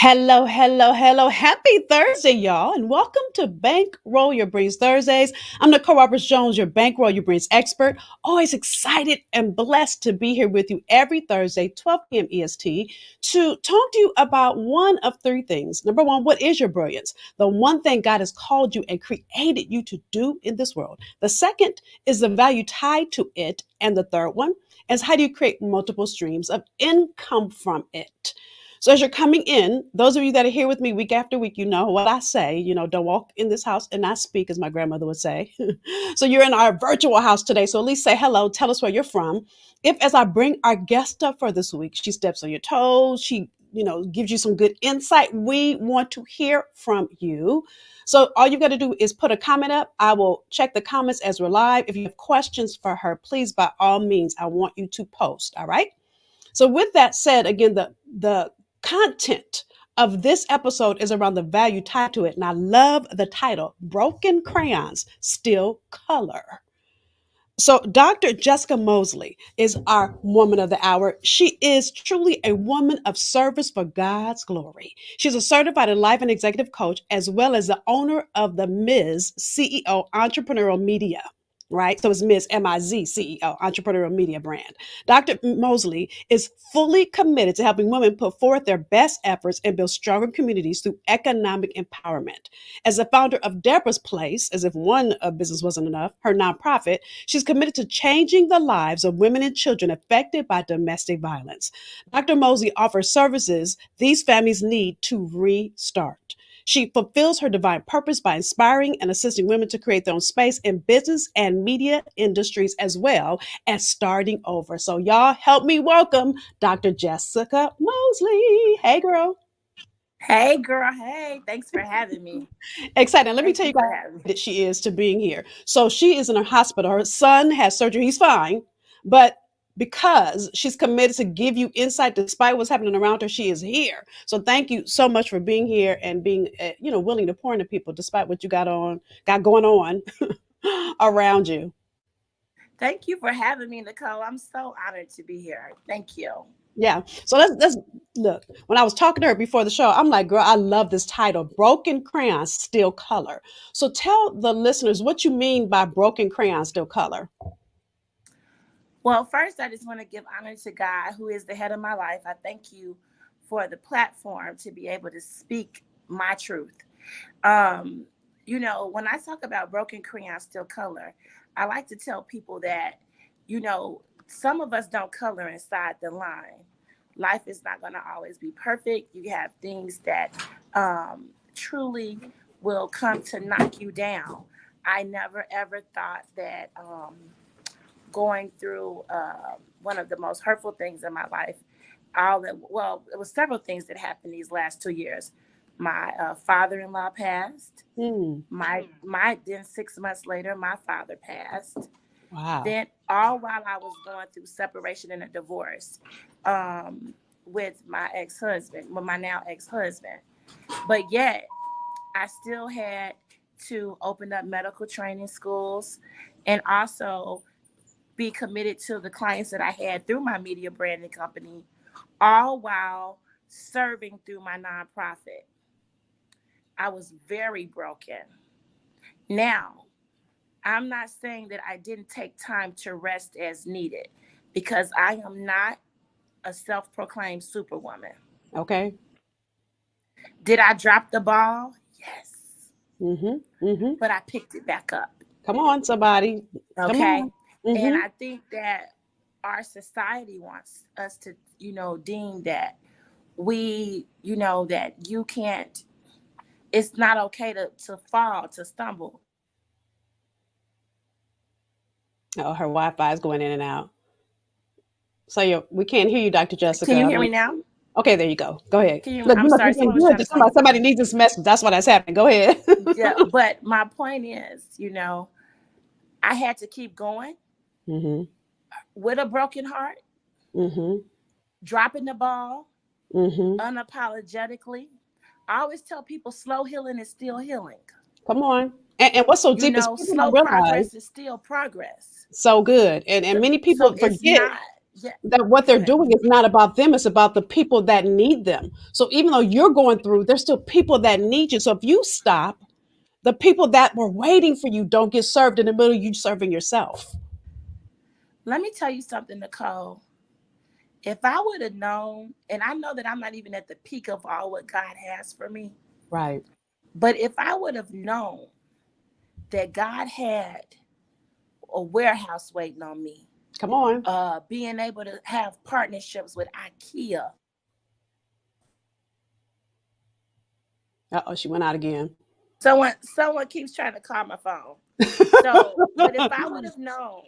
Hello, hello, hello. Happy Thursday, y'all, and welcome to Bankroll Your Brains Thursdays. I'm Nicole Jones, your Bankroll Your Brains expert. Always excited and blessed to be here with you every Thursday, 12 p.m. EST, to talk to you about one of three things. Number one, what is your brilliance? The one thing God has called you and created you to do in this world. The second is the value tied to it. And the third one is how do you create multiple streams of income from it? So as you're coming in, those of you that are here with me week after week, you know what I say. Don't walk in this house and not speak, as my grandmother would say. So you're in our virtual house today. So at least say hello. Tell us where you're from. If as I bring our guest up for this week, she steps on your toes, she gives you some good insight. We want to hear from you. So all you've got to do is put a comment up. I will check the comments as we're live. If you have questions for her, please, by all means, I want you to post. All right. So with that said, again, the content of this episode is around the value tied to it. And I love the title, Broken Crayons Still Color. So Dr. Jessica Mosley is our woman of the hour. She is truly a woman of service for God's glory. She's a certified life and executive coach, as well as the owner of the Ms. CEO Entrepreneurial Media. Right? So it's Ms. M-I-Z CEO, Entrepreneurial Media brand. Dr. Mosley is fully committed to helping women put forth their best efforts and build stronger communities through economic empowerment. As the founder of Deborah's Place, as if one business wasn't enough, her nonprofit, she's committed to changing the lives of women and children affected by domestic violence. Dr. Mosley offers services these families need to restart. She fulfills her divine purpose by inspiring and assisting women to create their own space in business and media industries, as well as starting over. So y'all help me welcome Dr. Jessica Mosley. Hey, girl. Hey, girl. Hey, thanks for having me. Exciting. Let me Thank tell you you for guys having me. that she is to being here. So she is in her hospital. Her son has surgery. He's fine, but because she's committed to give you insight despite what's happening around her, she is here. So thank you so much for being here and being, willing to pour into people despite what you got going on around you. Thank you for having me, Nicole. I'm so honored to be here. Thank you. Yeah. So let's look. When I was talking to her before the show, I'm like, girl, I love this title, Broken Crayons Still Color. So tell the listeners what you mean by broken crayons still color. Well, first, I just want to give honor to God, who is the head of my life. I thank you for the platform to be able to speak my truth. Um, when I talk about broken crayon still color, I like to tell people that, some of us don't color inside the line. Life is not going to always be perfect. You have things that truly will come to knock you down. I never ever thought that going through one of the most hurtful things in my life, it was several things that happened these last 2 years. My father-in-law passed. Hmm. Then 6 months later, my father passed. Wow. Then all while I was going through separation and a divorce with my ex-husband, with my now ex-husband. But yet I still had to open up medical training schools and also be committed to the clients that I had through my media branding company, all while serving through my nonprofit. I was very broken. Now, I'm not saying that I didn't take time to rest as needed, because I am not a self-proclaimed superwoman. Okay. Did I drop the ball? Yes. Mm-hmm. Mm-hmm. But I picked it back up. Come on, somebody. Come Okay. on. And Mm-hmm. I think that our society wants us to, deem that that you can't, it's not okay to fall, to stumble. Oh, her Wi-Fi is going in and out. So we can't hear you, Dr. Jessica. Can you I hear me don't. now? Okay, there you go. Go ahead. Look, you I'm must be sorry, getting someone was good. trying to Just call me. somebody needs this message. That's why that's happening. Go ahead. Yeah, but my point is, I had to keep going Mm-hmm. with a broken heart, Mm-hmm. dropping the ball Mm-hmm. unapologetically. I always tell people slow healing is still healing. Come on. And what's so deep is people don't Slow realize progress is still progress. so good. And many So people it's forget. not, Yeah, that what go they're ahead. doing is not about them, it's about the people that need them. So even though you're going through, there's still people that need you. So if you stop, the people that were waiting for you don't get served in the middle of you serving yourself. Let me tell you something, Nicole. If I would have known, and I know that I'm not even at the peak of all what God has for me, Right. but if I would have known that God had a warehouse waiting on me, Come on. being able to have partnerships with IKEA. Uh-oh, she went out again. Someone keeps trying to call my phone. So, but if I would have known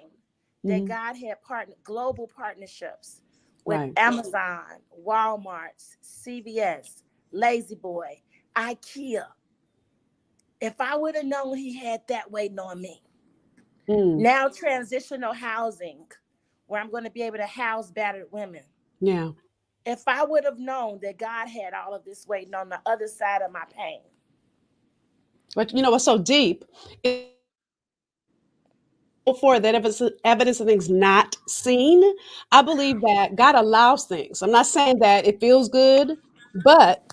that Mhm. God had global partnerships with Right. Amazon, Walmart, CVS, Lazy Boy, IKEA, if I would have known he had that waiting on me, Mm. now transitional housing, where I'm going to be able to house battered women. Yeah. If I would have known that God had all of this waiting on the other side of my pain. But you know what's so deep? For that evidence of things not seen, I believe that God allows things. I'm not saying that it feels good, but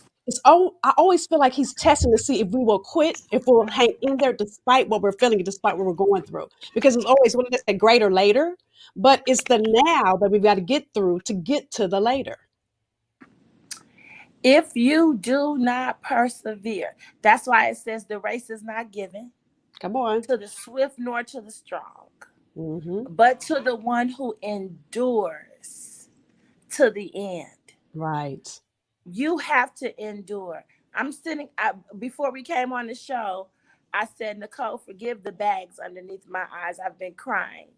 I always feel like He's testing to see if we will quit, if we'll hang in there despite what we're feeling, despite what we're going through. Because it's always what it is, greater later, but it's the now that we've got to get through to get to the later. If you do not persevere, that's why it says the race is not given Come on. to the swift nor to the strong, Hmm. but to the one who endures to the end. Right. You have to endure. Before we came on the show, I said, Nicole, forgive the bags underneath my eyes. I've been crying,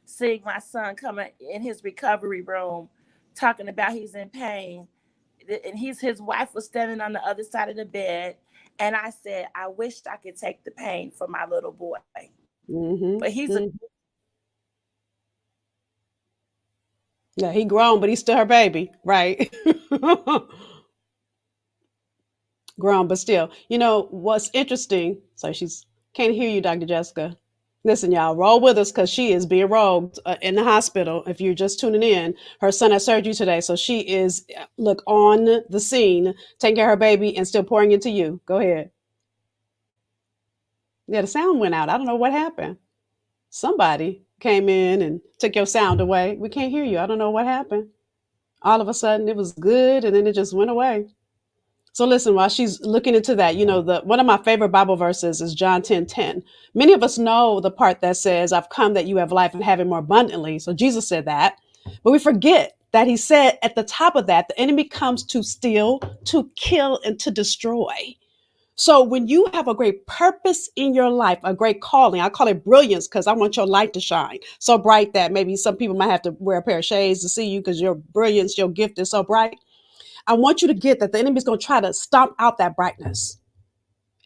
seeing my son coming in his recovery room, talking about he's in pain. And his wife was standing on the other side of the bed. And I said, I wished I could take the pain for my little boy. But Hmm. he's a Yeah, he grown, but he's still her baby, right? Grown, but still. You know what's interesting? So she's can't hear you, Dr. Jessica. Listen, y'all, roll with us because she is being rolled in the hospital. If you're just tuning in, her son had surgery today, so she is look on the scene, taking care of her baby and still pouring into you. Go ahead. Yeah, the sound went out. I don't know what happened. Somebody came in and took your sound away. We can't hear you. I don't know what happened. All of a sudden, it was good, and then it just went away. So listen, while she's looking into that, you know, the one of my favorite Bible verses is John 10:10. Many of us know the part that says, I've come that you have life and have it more abundantly. So Jesus said that. But we forget that he said at the top of that, the enemy comes to steal, to kill, and to destroy. So when you have a great purpose in your life, a great calling, I call it brilliance because I want your light to shine so bright that maybe some people might have to wear a pair of shades to see you because your brilliance, your gift is so bright. I want you to get that the enemy's going to try to stomp out that brightness.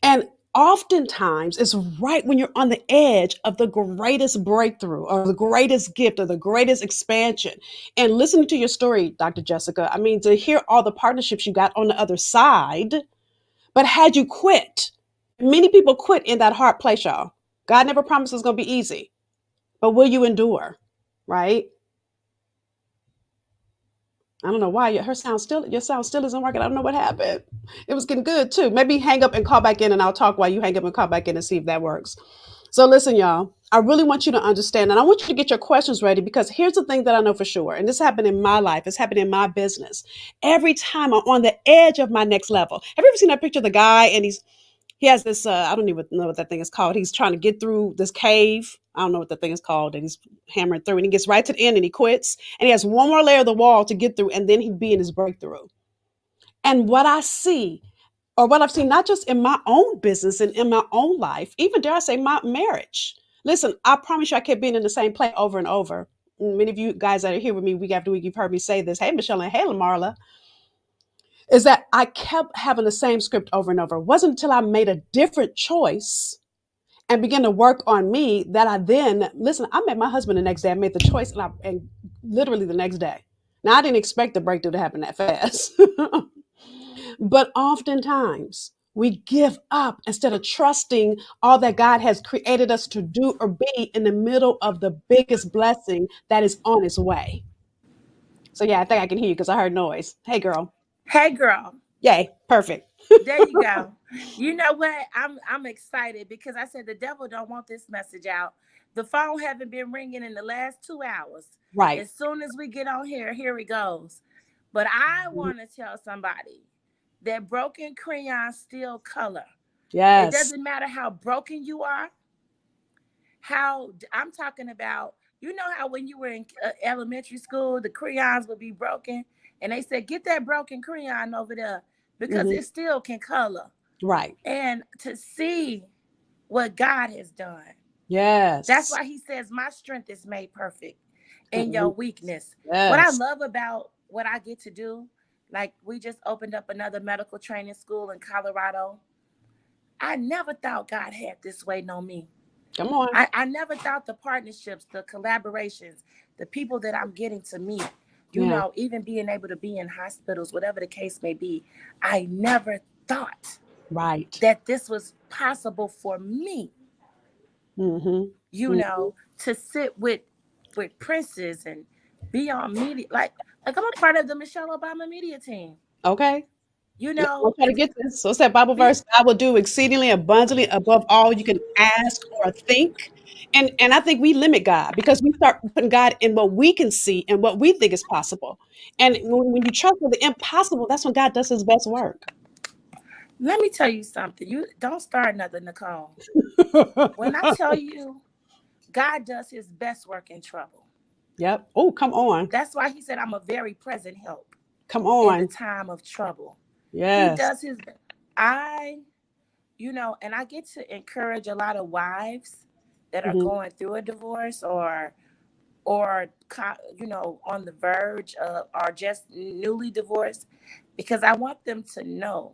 And oftentimes it's right when you're on the edge of the greatest breakthrough or the greatest gift or the greatest expansion. And listening to your story, Dr. Jessica, I mean, to hear all the partnerships you got on the other side, but had you quit, many people quit in that hard place, y'all. God never promised it's going to be easy, but will you endure? Right? I don't know why your sound still isn't working. I don't know what happened. It was getting good too. Maybe hang up and call back in and I'll talk while you hang up and call back in and see if that works. So listen, y'all, I really want you to understand and I want you to get your questions ready because here's the thing that I know for sure. And this happened in my life. It's happened in my business. Every time I'm on the edge of my next level. Have you ever seen that picture of the guy and he has this I don't even know what that thing is called. He's trying to get through this cave. I don't know what the thing is called, and he's hammering through and he gets right to the end and he quits and he has one more layer of the wall to get through and then he'd be in his breakthrough. And what I see, or what I've seen not just in my own business and in my own life, even dare I say my marriage. Listen, I promise you I kept being in the same place over and over. Many of you guys that are here with me week after week, you've heard me say this. Hey, Michelle, and hey, Lamarla, is that I kept having the same script over and over. It wasn't until I made a different choice and began to work on me that I then listen. I met my husband the next day. I made the choice, and literally the next day. Now I didn't expect the breakthrough to happen that fast, but oftentimes we give up instead of trusting all that God has created us to do or be in the middle of the biggest blessing that is on its way. So yeah, I think I can hear you because I heard noise. Hey, girl. Hey, girl. Yay, perfect. There you go. You know what? I'm excited because I said the devil don't want this message out. The phone haven't been ringing in the last 2 hours. Right. As soon as we get on here it goes. But I Mhm. want to tell somebody that broken crayons still color. It Yes. doesn't matter how broken you are. How I'm talking about, you know how when you were in elementary school, the crayons would be broken, and they said, "Get that broken crayon over there because Hmm. it still can color." Right. And to see what God has done, that's Yes. why He says, "My strength is made perfect in Mhm. your weakness." What I Yes. love about what I get to do, like we just opened up another medical training school in Colorado. I never thought God had this waiting on me. Come on. I never thought the partnerships, the collaborations, the people that I'm getting to meet, Yeah. even being able to be in hospitals, whatever the case may be, I never thought Right. that this was possible for me, Hmm. Hmm. to sit with princes and be on media. Like I'm a part of the Michelle Obama media team. Okay. I'll try to If get this. So it's that Bible be verse, I will do exceedingly abundantly above all you can ask or think. And I think we limit God because we start putting God in what we can see and what we think is possible. And when you trust with the impossible, that's when God does his best work. Let me tell you something. You don't start nothing, Nicole. When I tell you God does his best work in trouble. Yep. Oh, come on. That's why he said, I'm a very present help Come in the on. time of trouble. He Yes. does his, I, and I get to encourage a lot of wives that are Hmm. going through a divorce or on the verge of, or just newly divorced, because I want them to know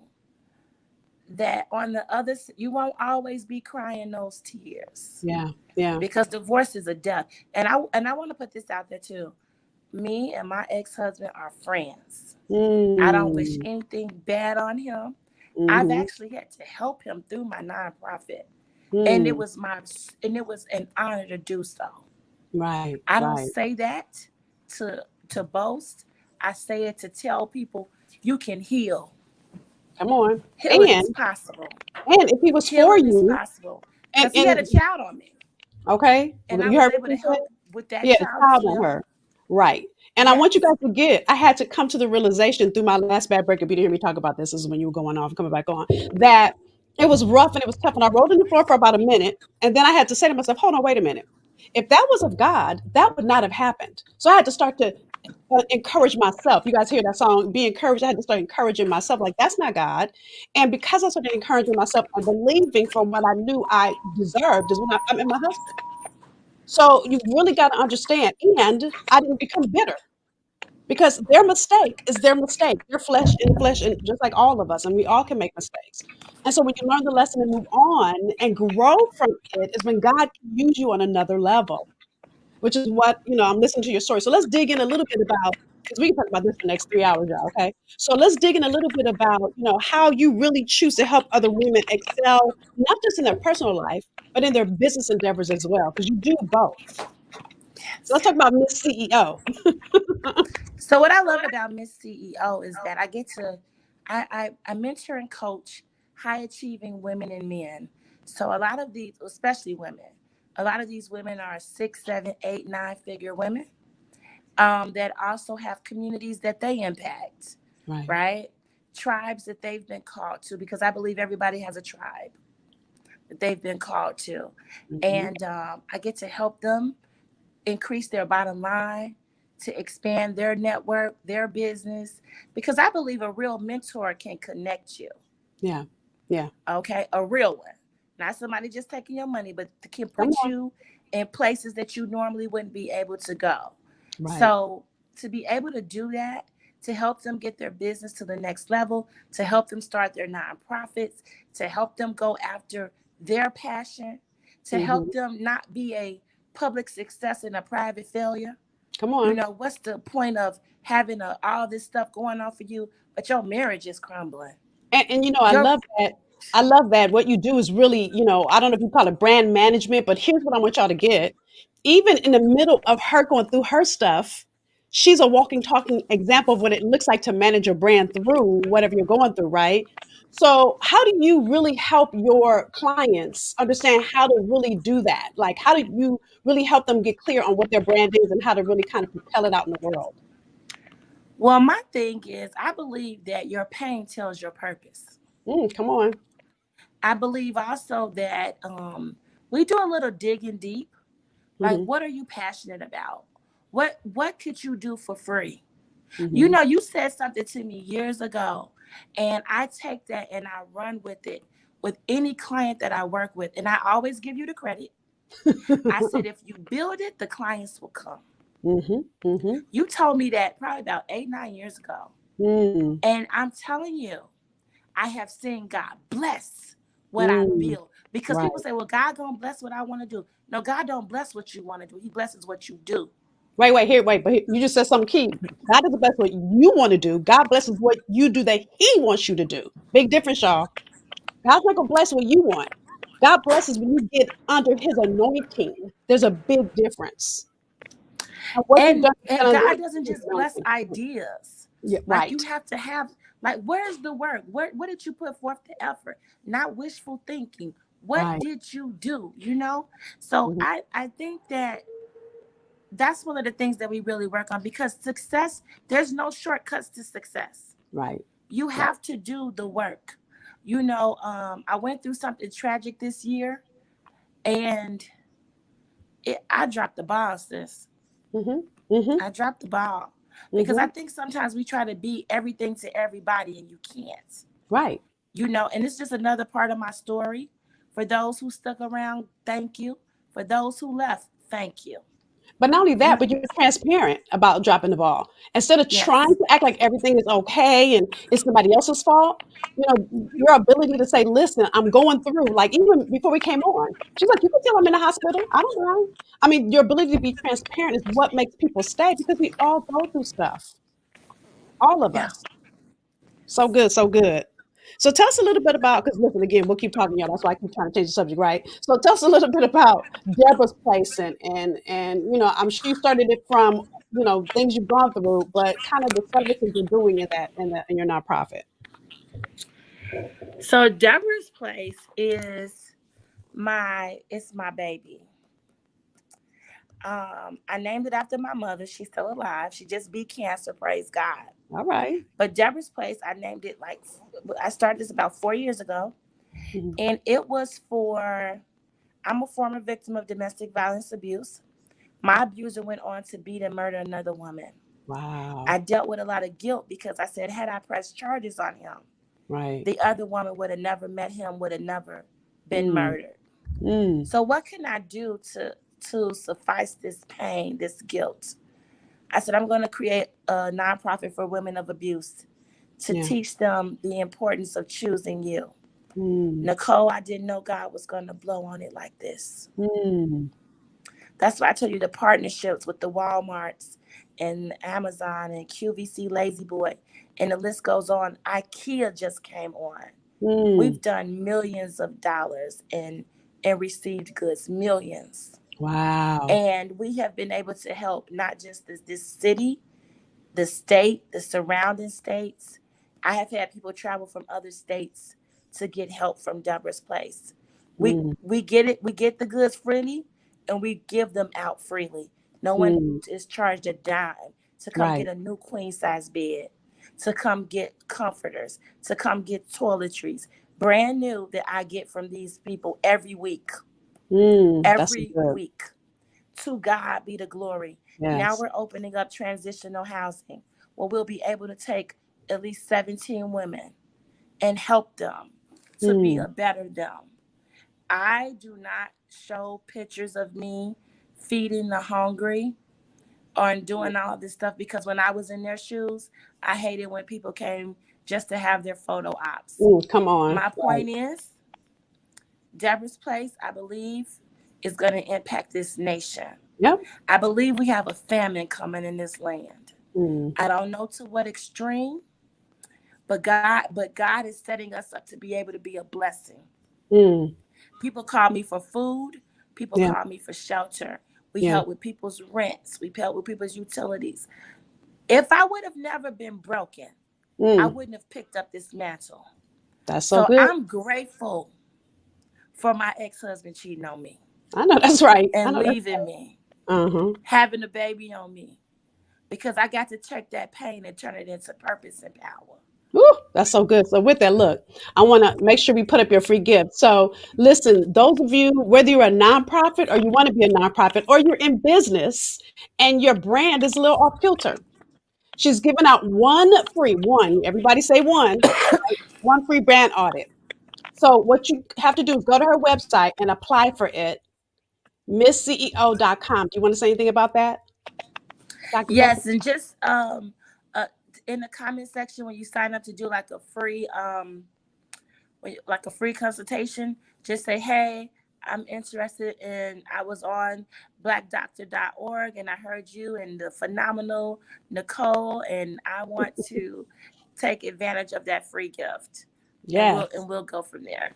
that on the other, you won't always be crying those tears, Yeah. Yeah. because divorce is a death. And I want to put this out there too. Me and my ex-husband are friends. I don't wish Mm. anything bad on him. I've Hmm. actually had to help him through my nonprofit, and it Mm. was an honor to do so. Right. I don't Right. say that to boast. I say it to tell people you can heal. Come on. Healing is And possible. if he was for Healing is you, possible and because he had a child on me, okay, and I you was heard what able to she said. help with that Yeah, child as child on well. her. Right. And I want you Yes. guys to get, I had to come to the realization through my last bad breakup. You didn't hear me talk about this. This is when you were going off, coming back on, that it was rough and it was tough. And I rolled on the floor for about a minute. And then I had to say to myself, hold on, wait a minute. If that was of God, that would not have happened. So I had to start to encourage myself. You guys hear that song, Be Encouraged. I had to start encouraging myself, like, that's not God. And because I started encouraging myself and believing from what I knew I deserved, is when I met my husband. So you really got to understand. And I didn't become bitter because their mistake is their mistake. They're flesh, and just like all of us, and we all can make mistakes. And so when you learn the lesson and move on and grow from it, is when God can use you on another level, which is what, I'm listening to your story. So let's dig in a little bit about, because we can talk about this for the next 3 hours, y'all, okay? So let's dig in a little bit about, how you really choose to help other women excel, not just in their personal life, but in their business endeavors as well, because you do both. So let's talk about Miss CEO. So what I love about Miss CEO is that I get to I mentor and coach high achieving women and men. So a lot of these, especially women, a lot of these women are 6, 7, 8, 9 figure women, that also have communities that they impact, Right. right? Tribes that they've been called to, because I believe everybody has a tribe that they've been called to, Mhm. and I get to help them increase their bottom line, to expand their network, their business, because I believe a real mentor can connect you. Yeah. Yeah. Okay, a real one, not somebody just taking your money, but can Come put on. you in places that you normally wouldn't be able to go. Right. So to be able to do that, to help them get their business to the next level, to help them start their nonprofits, to help them go after their passion, to Hmm. help them not be a public success and a private failure. Come on. What's the point of having all this stuff going on for you, but your marriage is crumbling? And I Your love that. I love that. What you do is really, I don't know if you call it brand management, but here's what I want y'all to get. Even in the middle of her going through her stuff, she's a walking, talking example of what it looks like to manage your brand through whatever you're going through, right? So, how do you really help your clients understand how to really do that? Like, how do you really help them get clear on what their brand is and how to really kind of propel it out in the world? Well, my thing is, I believe that your pain tells your purpose. Come on. I believe also that we do a little digging deep. Like, Hmm. what are you passionate about? What could you do for free? You Hmm. know, you said something to me years ago, and I take that and I run with it with any client that I work with, and I always give you the credit. I said, if you build it, the clients will come. Hmm. Hmm. You told me that probably about 8, 9 years ago. Mm. And I'm telling you, I have seen God bless what I Mm. build. Because Right. people say, well, God gonna bless what I want to do. No, God don't bless what you want to do. He blesses what you do. You just said something key. God doesn't bless what you want to do. God blesses what you do that He wants you to do. Big difference, y'all. God's not gonna bless what you want. God blesses when you get under His anointing. There's a big difference. And what you've done is And gonna God anoint doesn't His just bless anointing. ideas. Yeah, Like, right, you have to have, like, where's the work? What did you put forth the effort? Not wishful thinking. What right, did you do? You know? So mhm, I think that that's one of the things that we really work on, because success, there's no shortcuts to success. right, You right. have to do the work. You know, I went through something tragic this year, and I dropped the ball, sis. Mhm, mhm, I dropped the ball, because I mhm. think sometimes we try to be everything to everybody, and you can't. Right. You know, and it's just another part of my story. For those who stuck around, thank you. For those who left, thank you. But not only that, You, but you're transparent about dropping the ball. Instead of trying yes, to act like everything is okay and it's somebody else's fault, your ability to say, listen, I'm going through, like even before we came on, she's like, you can tell I'm in the hospital. I don't know. I mean, your ability to be transparent is what makes people stay because we all go through stuff. All of yeah. us. So good, so good. So tell us a little bit about, because listen, again, we'll keep talking, y'all. That's why I keep trying to change the subject, right? So tell us a little bit about Deborah's place and I'm sure you started it from things you've gone through, but kind of the services you're doing in your nonprofit. So Deborah's place is it's my baby. I named it after my mother. She's still alive. She just beat cancer, praise God. All right. But Deborah's place, I named it like, I started this about 4 years ago, Mhm. and it was for, I'm a former victim of domestic violence abuse. My abuser went on to beat and murder another woman. Wow. I dealt with a lot of guilt because I said, had I pressed charges on him, Right. the other woman would have never met him, would have never been Mm. murdered. Mm. So what can I do to suffice this pain, this guilt? I said, I'm going to create a nonprofit for women of abuse to Yeah. teach them the importance of choosing you. Mm. Nicole, I didn't know God was going to blow on it like this. Mm. That's why I tell you, the partnerships with the Walmarts and Amazon and QVC Lazy Boy, and the list goes on. IKEA just came on. Mm. We've done millions of dollars and received goods, millions. Wow. And we have been able to help not just this city, the state, the surrounding states. I have had people travel from other states to get help from Deborah's Place. Mm. We get it, we get the goods freely, and we give them out freely. No one Mm. is charged a dime to come get Right. a new queen size bed, to come get comforters, to come get toiletries, brand new, that I get from these people every week. Mm. That's Every good. week. To God be the glory. Now Yes. we're opening up transitional housing where we'll be able to take at least 17 women and help them to be Mm. a better them. I do not show pictures of me feeding the hungry or doing all this stuff, because when I was in their shoes, I hated when people came just to have their photo ops. Come on. My Right. point is, Deborah's Place, I believe, is going to impact this nation. Yep. I believe we have a famine coming in this land. Mm. I don't know to what extreme, but God is setting us up to be able to be a blessing. Mm. People call me for food, people Yeah. call me for shelter. We Yeah. help with people's rents, we help with people's utilities. If I would have never been broken, I Mm, wouldn't have picked up this mantle. that's so So good. I'm grateful for my ex-husband cheating on me I know that's right. I and know that's leaving me, uh-huh. having a baby on me, because I got to take that pain and turn it into purpose and power. Woo, that's so good. So with that, look, I want to make sure we put up your free gift. So listen, those of you, whether you're a nonprofit or you want to be a nonprofit or you're in business and your brand is a little off kilter, she's giving out one, everybody say one free brand audit. So what you have to do is go to her website and apply for it, missceo.com. Do you want to say anything about that, Dr. Jessica? Yes, and just uh in the comment section when you sign up to do like a free like a free consultation, just say, hey, I'm interested in, I was on blackdoctor.org and I heard you and the phenomenal Nicole, and I want to take advantage of that free gift. And Yes. we'll go from there.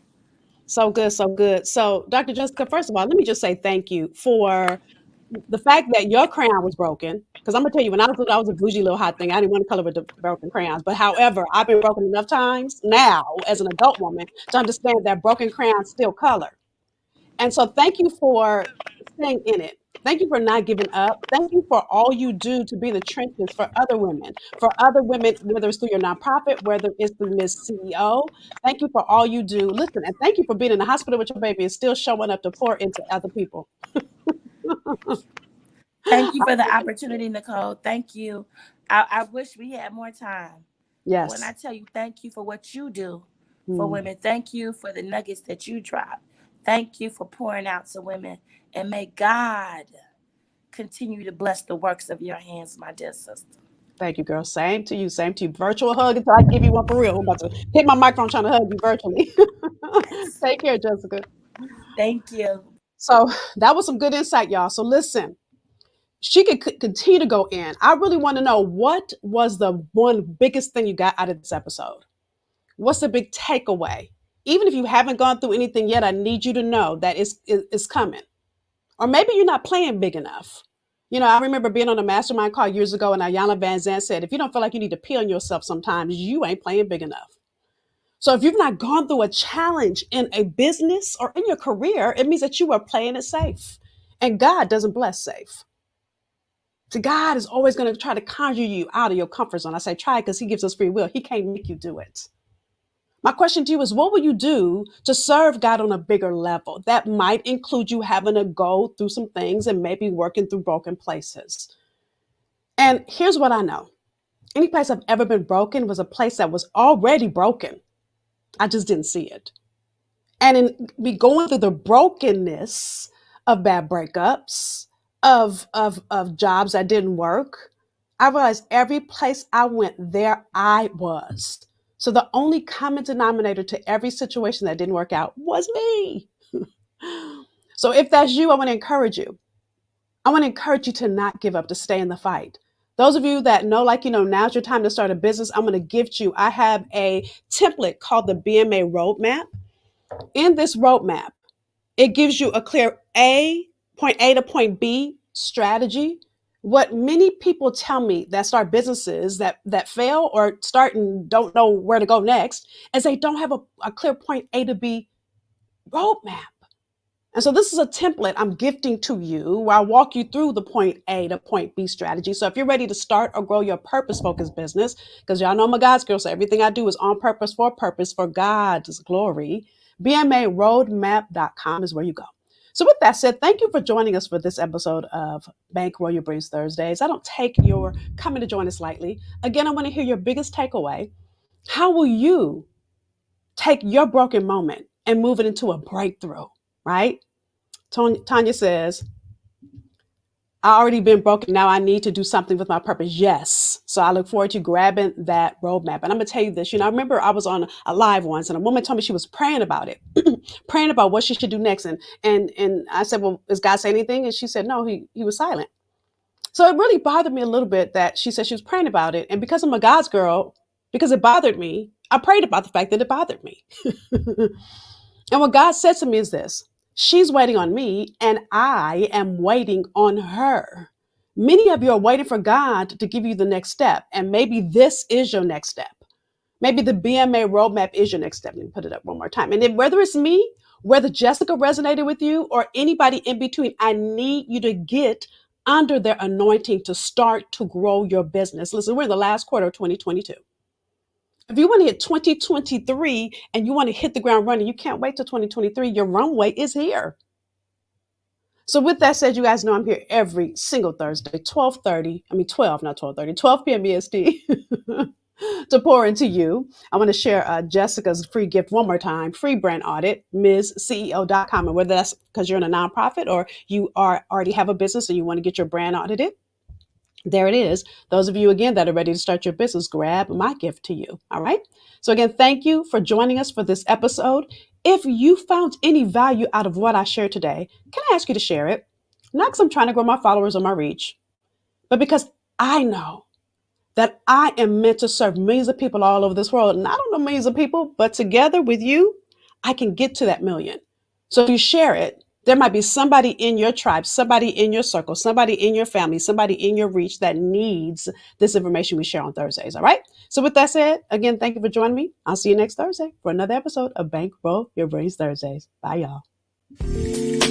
So good, so good. So, Dr. Jessica, first of all, let me just say thank you for the fact that your crayon was broken. Because I'm gonna tell you, when I was little, I was a bougie little hot thing. I didn't want to color with the broken crayons. But however, I've been broken enough times now as an adult woman to understand that broken crayons still color. And so thank you for staying in it. Thank you for not giving up. Thank you for all you do to be in the trenches for other women, whether it's through your nonprofit, whether it's through Miss CEO. Thank you for all you do. Listen, and thank you for being in the hospital with your baby and still showing up to pour into other people. Thank you for the opportunity, Nicole. Thank you. I wish we had more time. But when I Yes. tell you thank you for what you do for Mm, women, thank you for the nuggets that you drop. Thank you for pouring out to women. And may God continue to bless the works of your hands, my dear sister. thank you, girl. Same to you. Same to you. Virtual hug until I give you one for real. I'm about to hit my microphone trying to hug you virtually. Yes. Take care, Jessica. Thank you. So that was some good insight, y'all. So listen, she could continue to go in. I really want to know what was the one biggest thing you got out of this episode? What's the big takeaway? Even if you haven't gone through anything yet, I need you to know that it's coming. Or maybe you're not playing big enough. You know, I remember being on a mastermind call years ago, and Ayanna Van Zandt said, if you don't feel like you need to pee on yourself sometimes, you ain't playing big enough. So if you've not gone through a challenge in a business or in your career, it means that you are playing it safe. And God doesn't bless safe. So God is always going to try to conjure you out of your comfort zone. I say try because he gives us free will. He can't make you do it. My question to you is what will you do to serve God on a bigger level? That might include you having to go through some things and maybe working through broken places. And here's what I know. Any place I've ever been broken was a place that was already broken. I just didn't see it. And in me going through the brokenness of bad breakups, of jobs that didn't work, I realized every place I went, there I was. So the only common denominator to every situation that didn't work out was me. So if that's you, I want to encourage you. I want to encourage you to not give up, to stay in the fight. Those of you that know, like, now's your time to start a business, I'm going to gift you. I have a template called the BMA Roadmap. In this roadmap, it gives you a clear point A to point B strategy. What many people tell me that start businesses that fail or start and don't know where to go next is they don't have a clear point A to B roadmap. And so this is a template I'm gifting to you where I walk you through the point A to point B strategy. So if you're ready to start or grow your purpose focused business, because y'all know I'm a God's girl, so everything I do is on purpose, for God's glory, bmaroadmap.com is where you go. So with that said, thank you for joining us for this episode of Bankroll Your Breeze Thursdays. I don't take your coming to join us lightly. Again, I want to hear your biggest takeaway. How will you take your broken moment and move it into a breakthrough, right? Tanya says, I already been broken. Now I need to do something with my purpose. Yes. So I look forward to grabbing that roadmap. And I'm going to tell you this, I remember I was on a live once and a woman told me she was praying about it, praying about what she should do next. And I said, well, is God saying anything? And she said, no, he was silent. So it really bothered me a little bit that she said she was praying about it. And because I'm a God's girl, because it bothered me, I prayed about the fact that it bothered me. And what God said to me is this: she's waiting on me, and I am waiting on her. Many of you are waiting for God to give you the next step, and maybe this is your next step. Maybe the Bma Roadmap is your next step. Let me put it up one more time. And then whether it's me, whether Jessica resonated with you, or anybody in between, I need you to get under their anointing to start to grow your business. Listen, we're in the last quarter of 2022. If you want to hit 2023 and you want to hit the ground running, you can't wait till 2023. Your runway is here. So with that said, you guys know I'm here every single Thursday, 12 p.m. EST to pour into you. I want to share Jessica's free gift one more time, free brand audit, MsCEO.com. And whether that's because you're in a nonprofit or you already have a business and you want to get your brand audited, there it is. Those of you, again, that are ready to start your business, grab my gift to you. All right. So again, thank you for joining us for this episode. If you found any value out of what I shared today, can I ask you to share it? Not because I'm trying to grow my followers or my reach, but because I know that I am meant to serve millions of people all over this world. And I don't know millions of people, but together with you, I can get to that million. So if you share it, there might be somebody in your tribe, somebody in your circle, somebody in your family, somebody in your reach that needs this information we share on Thursdays. All right. So with that said, again, thank you for joining me. I'll see you next Thursday for another episode of Bankroll Your Brains Thursdays. Bye, y'all.